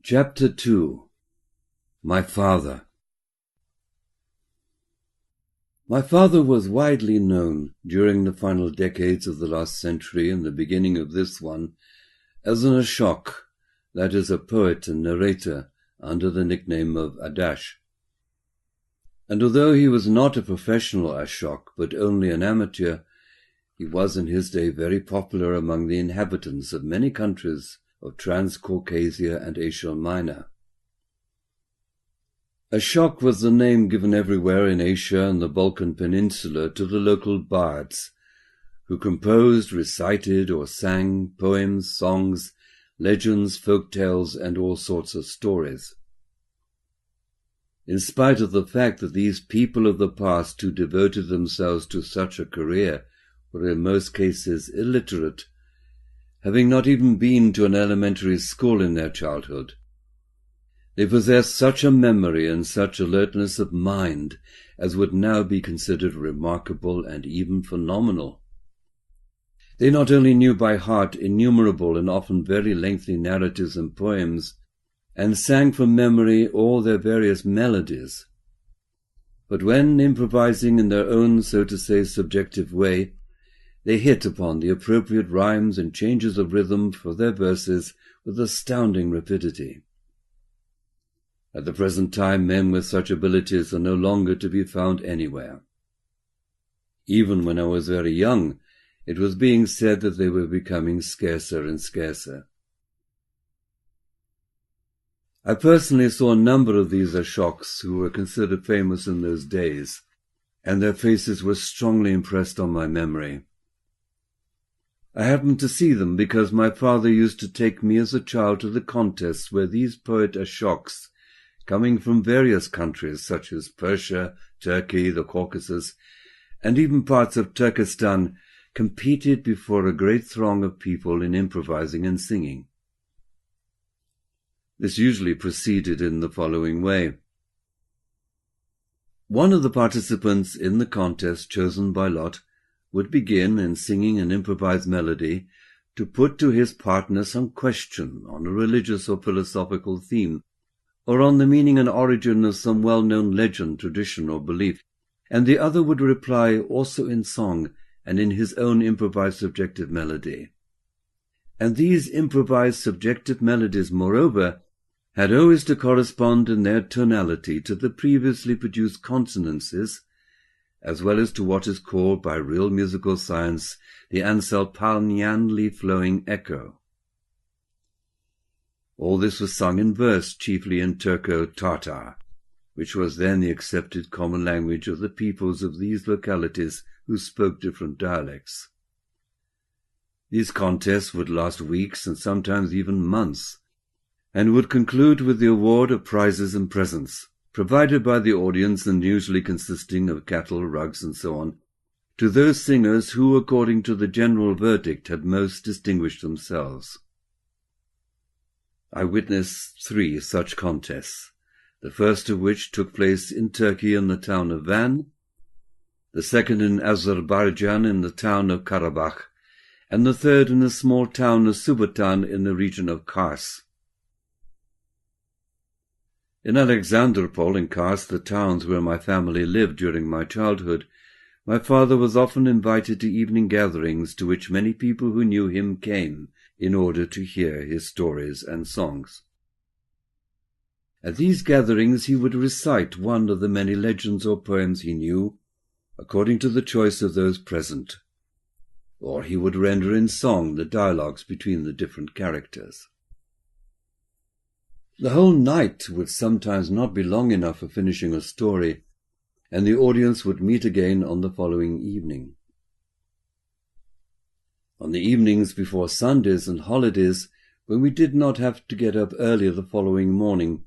Chapter 2. My Father. My father was widely known during the final decades of the last century and the beginning of this one as an Ashok, that is, a poet and narrator under the nickname of Adash. And although he was not a professional Ashok, but only an amateur, he was in his day very popular among the inhabitants of many countries of Transcaucasia and Asia Minor. Ashok was the name given everywhere in Asia and the Balkan Peninsula to the local bards, who composed, recited, or sang poems, songs, legends, folk tales, and all sorts of stories. In spite of the fact that these people of the past who devoted themselves to such a career were in most cases illiterate, having not even been to an elementary school in their childhood, they possessed such a memory and such alertness of mind as would now be considered remarkable and even phenomenal. They not only knew by heart innumerable and often very lengthy narratives and poems, and sang from memory all their various melodies, but when improvising in their own, so to say, subjective way, they hit upon the appropriate rhymes and changes of rhythm for their verses with astounding rapidity. At the present time, men with such abilities are no longer to be found anywhere. Even when I was very young, it was being said that they were becoming scarcer and scarcer. I personally saw a number of these Ashoks who were considered famous in those days, and their faces were strongly impressed on my memory. I happened to see them because my father used to take me as a child to the contests where these poet Ashoks, coming from various countries such as Persia, Turkey, the Caucasus, and even parts of Turkestan, competed before a great throng of people in improvising and singing. This usually proceeded in the following way. One of the participants in the contest chosen by lot would begin in singing an improvised melody to put to his partner some question on a religious or philosophical theme, or on the meaning and origin of some well-known legend, tradition, or belief, and the other would reply also in song and in his own improvised subjective melody. And these improvised subjective melodies, moreover, had always to correspond in their tonality to the previously produced consonances, as well as to what is called by real musical science the ansalpalnianly flowing echo. All this was sung in verse, chiefly in Turco-Tartar, which was then the accepted common language of the peoples of these localities who spoke different dialects. These contests would last weeks and sometimes even months, and would conclude with the award of prizes and presents, provided by the audience and usually consisting of cattle, rugs, and so on, to those singers who, according to the general verdict, had most distinguished themselves. I witnessed 3 such contests, the first of which took place in Turkey in the town of Van, the second in Azerbaijan in the town of Karabakh, and the third in the small town of Subatan in the region of Kars. In Alexanderpol and Kars, the towns where my family lived during my childhood, my father was often invited to evening gatherings to which many people who knew him came in order to hear his stories and songs. At these gatherings he would recite one of the many legends or poems he knew, according to the choice of those present, or he would render in song the dialogues between the different characters. The whole night would sometimes not be long enough for finishing a story, and the audience would meet again on the following evening. On the evenings before Sundays and holidays, when we did not have to get up early the following morning,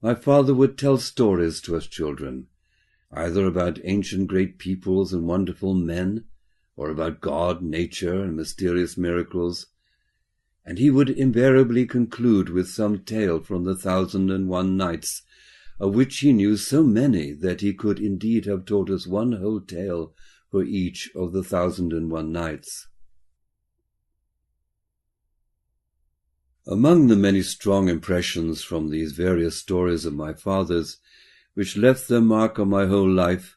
my father would tell stories to us children, either about ancient great peoples and wonderful men, or about God, nature, and mysterious miracles, and he would invariably conclude with some tale from the 1001 Nights, of which he knew so many that he could indeed have told us one whole tale for each of the 1001 Nights. Among the many strong impressions from these various stories of my father's, which left their mark on my whole life,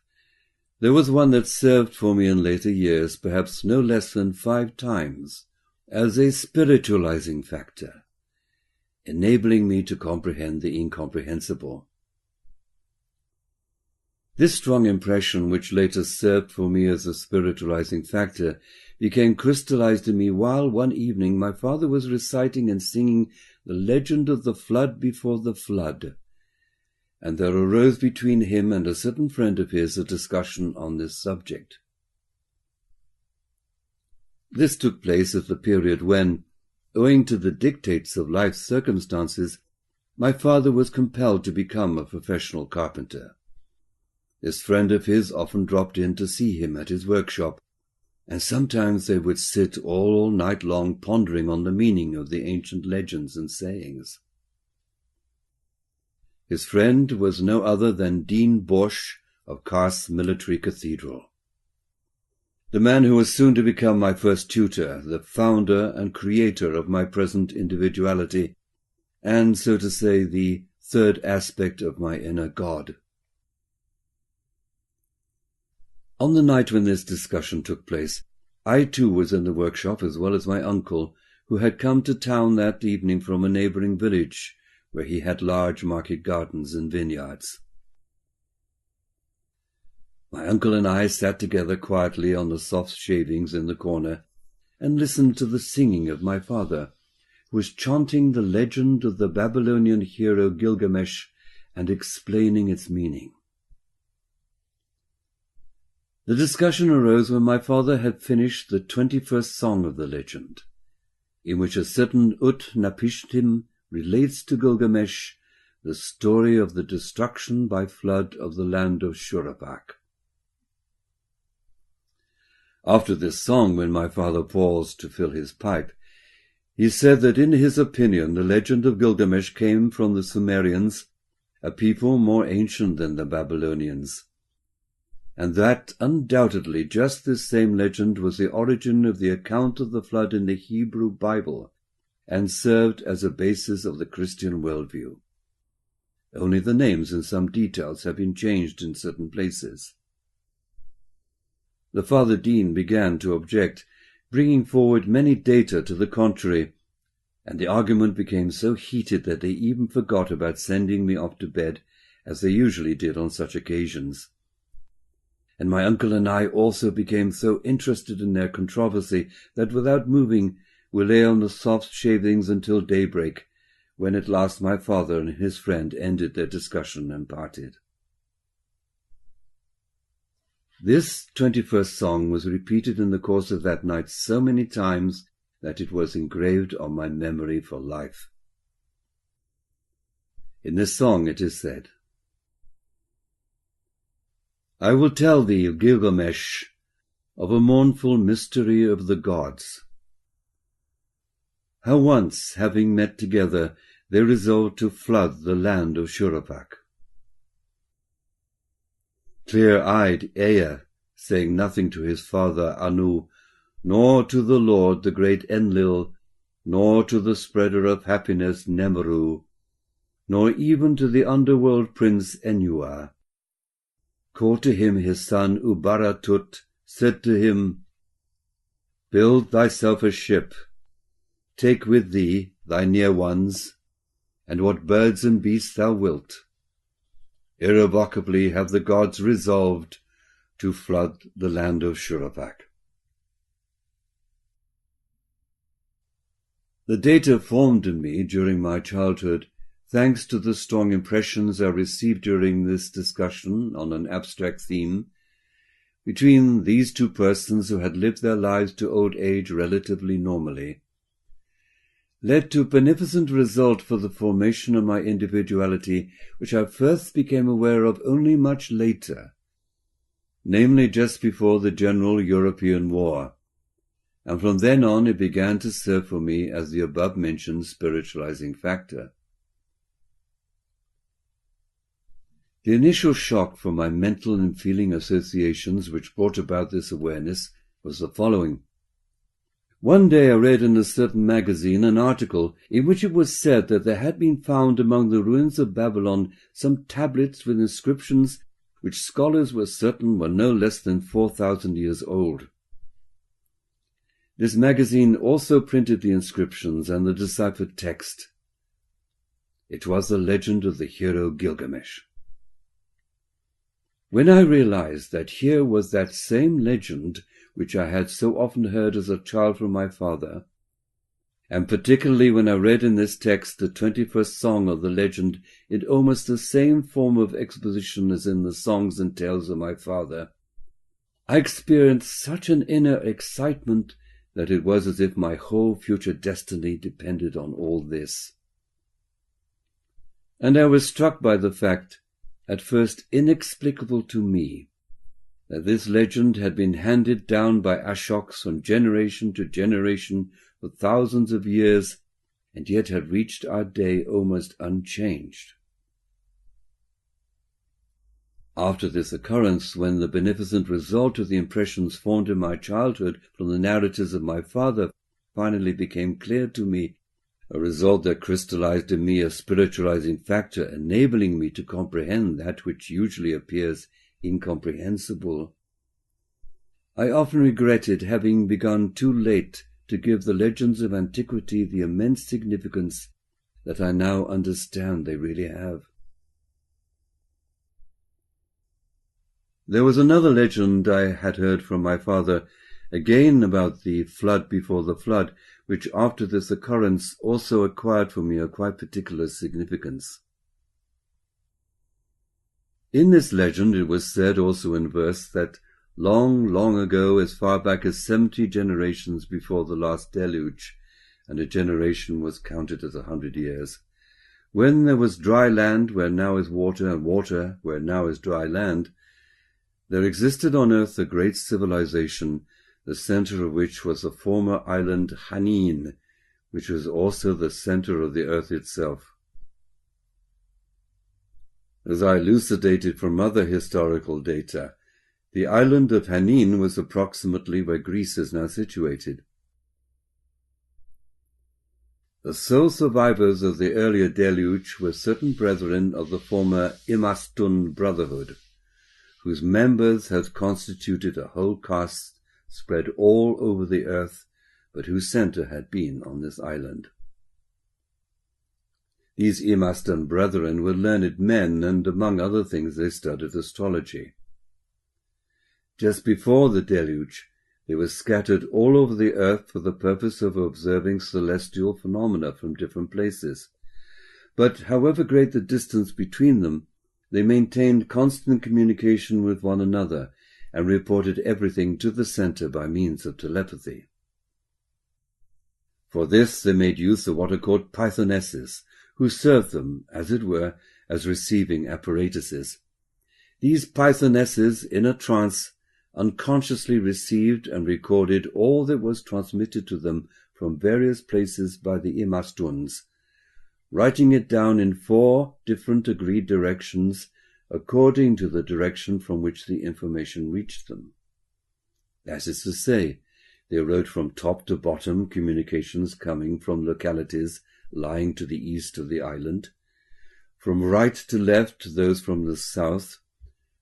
there was one that served for me in later years, perhaps no less than 5 times, as a spiritualizing factor, enabling me to comprehend the incomprehensible. This strong impression, which later served for me as a spiritualizing factor, became crystallized in me while one evening my father was reciting and singing the legend of the flood before the flood, and there arose between him and a certain friend of his a discussion on this subject. This took place at the period when, owing to the dictates of life's circumstances, my father was compelled to become a professional carpenter. This friend of his often dropped in to see him at his workshop, and sometimes they would sit all night long pondering on the meaning of the ancient legends and sayings. His friend was no other than Dean Bosch of Kars Military Cathedral, the man who was soon to become my first tutor, the founder and creator of my present individuality, and, so to say, the third aspect of my inner God. On the night when this discussion took place, I too was in the workshop, as well as my uncle, who had come to town that evening from a neighbouring village, where he had large market gardens and vineyards. My uncle and I sat together quietly on the soft shavings in the corner, and listened to the singing of my father, who was chanting the legend of the Babylonian hero Gilgamesh and explaining its meaning. The discussion arose when my father had finished the 21st song of the legend, in which a certain Ut-Napishtim relates to Gilgamesh the story of the destruction by flood of the land of Shuruppak. After this song, when my father paused to fill his pipe, he said that in his opinion the legend of Gilgamesh came from the Sumerians, a people more ancient than the Babylonians, and that undoubtedly just this same legend was the origin of the account of the flood in the Hebrew Bible, and served as a basis of the Christian worldview. Only the names and some details have been changed in certain places. The Father Dean began to object, bringing forward many data to the contrary, and the argument became so heated that they even forgot about sending me off to bed, as they usually did on such occasions. And my uncle and I also became so interested in their controversy that without moving we lay on the soft shavings until daybreak, when at last my father and his friend ended their discussion and parted. This 21st song was repeated in the course of that night so many times that it was engraved on my memory for life. In this song it is said, I will tell thee, Gilgamesh, of a mournful mystery of the gods. How once, having met together, they resolved to flood the land of Shuruppak. Clear-eyed Ea, saying nothing to his father Anu, nor to the Lord the great Enlil, nor to the spreader of happiness Nemeru, nor even to the underworld prince Enua, called to him his son Ubaratut, said to him, Build thyself a ship, take with thee thy near ones, and what birds and beasts thou wilt. Irrevocably have the gods resolved to flood the land of Shuruppak. The data formed in me during my childhood, thanks to the strong impressions I received during this discussion on an abstract theme, between these two persons who had lived their lives to old age relatively normally, led to a beneficent result for the formation of my individuality, which I first became aware of only much later, namely just before the general European war, and from then on it began to serve for me as the above-mentioned spiritualizing factor. The initial shock from my mental and feeling associations which brought about this awareness was the following. One day I read in a certain magazine an article in which it was said that there had been found among the ruins of Babylon some tablets with inscriptions which scholars were certain were no less than 4,000 years old. This magazine also printed the inscriptions and the deciphered text. It was the legend of the hero Gilgamesh. When I realized that here was that same legend which I had so often heard as a child from my father, and particularly when I read in this text the 21st song of the legend in almost the same form of exposition as in the songs and tales of my father, I experienced such an inner excitement that it was as if my whole future destiny depended on all this. And I was struck by the fact, at first inexplicable to me, that this legend had been handed down by Ashoks from generation to generation for thousands of years, and yet had reached our day almost unchanged. After this occurrence, when the beneficent result of the impressions formed in my childhood from the narratives of my father finally became clear to me, a result that crystallized in me a spiritualizing factor enabling me to comprehend that which usually appears incomprehensible, I often regretted having begun too late to give the legends of antiquity the immense significance that I now understand they really have. There was another legend I had heard from my father, again about the flood before the flood, which after this occurrence also acquired for me a quite particular significance. In this legend it was said also in verse that long, long ago, as far back as 70 generations before the last deluge, and a generation was counted as 100 years, when there was dry land where now is water, and water where now is dry land, there existed on earth a great civilization, the center of which was the former island Hanin, which was also the center of the earth itself. As I elucidated from other historical data, the island of Hanin was approximately where Greece is now situated. The sole survivors of the earlier deluge were certain brethren of the former Imastun brotherhood, whose members had constituted a whole caste spread all over the earth, but whose center had been on this island. These Imastun brethren were learned men, and among other things they studied astrology. Just before the deluge, they were scattered all over the earth for the purpose of observing celestial phenomena from different places. But however great the distance between them, they maintained constant communication with one another, and reported everything to the center by means of telepathy. For this they made use of what are called Pythonesses, who served them, as it were, as receiving apparatuses. These Pythonesses, in a trance, unconsciously received and recorded all that was transmitted to them from various places by the Imastuns, writing it down in 4 different agreed directions according to the direction from which the information reached them. That is to say, they wrote from top to bottom communications coming from localities lying to the east of the island, from right to left those from the south,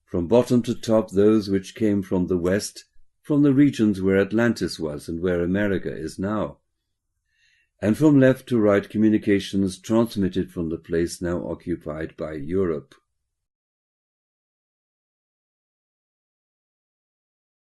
from bottom to top those which came from the west, from the regions where Atlantis was and where America is now, and from left to right communications transmitted from the place now occupied by Europe.